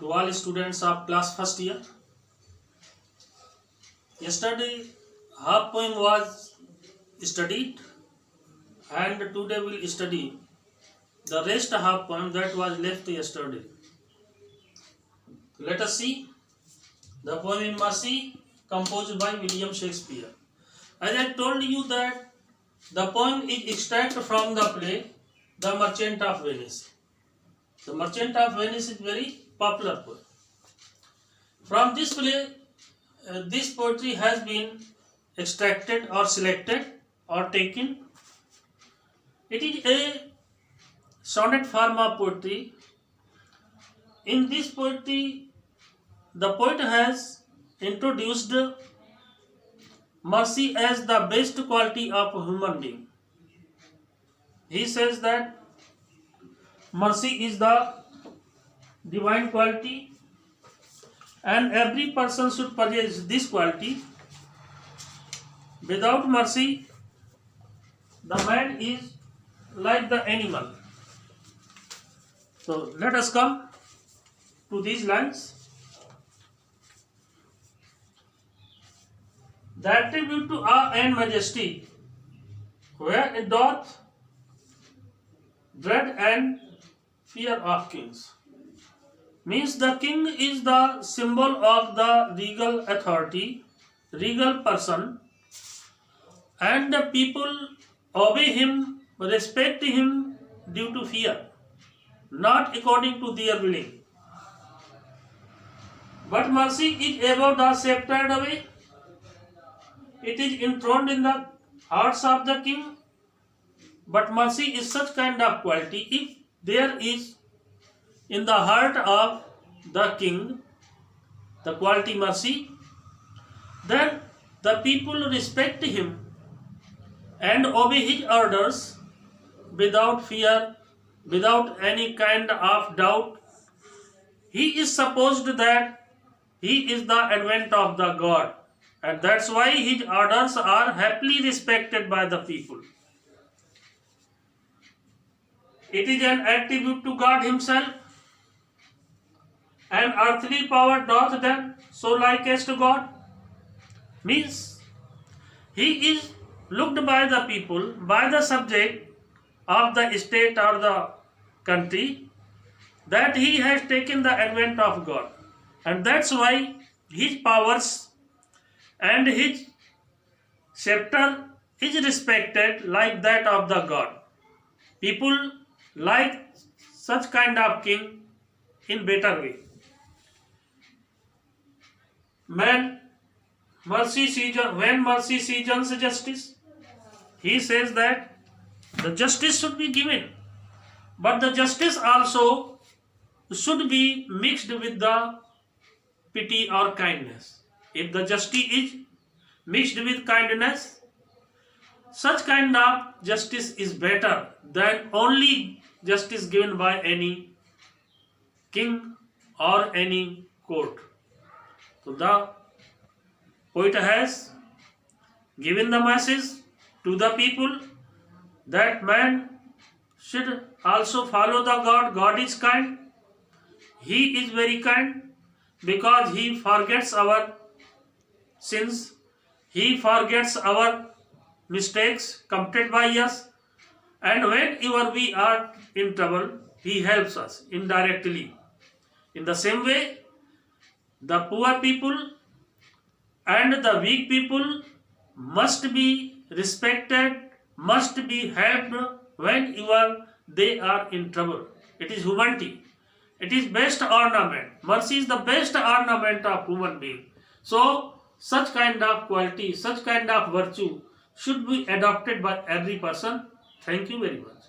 to all students of class first year. Yesterday half poem was studied and today we'll study the rest half poem that was left yesterday. Let us see the poem in Mercy composed by William Shakespeare. As I told you that the poem is extracted from the play The Merchant of Venice. The Merchant of Venice is very popular poem. From this play, this poetry has been extracted or selected or taken. It is a sonnet form of poetry. In this poetry, the poet has introduced mercy as the best quality of a human being. He says that mercy is the divine quality and every person should possess this quality. Without mercy, the man is like the animal. So let us come to these lines. The attribute to awe and majesty, where it doth dread and fear of kings. Means the king is the symbol of the regal authority, regal person, and the people obey him, respect him due to fear, not according to their willing. But mercy is above the sceptred away. It is enthroned in the hearts of the king. But mercy is such kind of quality. If there is in the heart of the king the quality mercy, then the people respect him and obey his orders without fear, without any kind of doubt. He is supposed that he is the advent of the God, and that's why his orders are happily respected by the people. It is an attribute to God himself. And earthly power doth then so likest to God. Means he is looked by the people, by the subject of the state or the country, that he has taken the advent of God. And that's why his powers and his scepter is respected like that of the God. People like such kind of king in better way. When mercy sees justice, he says that the justice should be given, but the justice also should be mixed with the pity or kindness. If the justice is mixed with kindness, such kind of justice is better than only justice given by any king or any court. So the poet has given the message to the people that man should also follow the God. God is kind. He is very kind because he forgets our sins. He forgets our mistakes committed by us. And whenever we are in trouble, he helps us indirectly. In the same way, the poor people and the weak people must be respected, must be helped whenever they are in trouble. It is humanity. It is best ornament. Mercy is the best ornament of human being. So, such kind of quality, such kind of virtue should be adopted by every person. Thank you very much.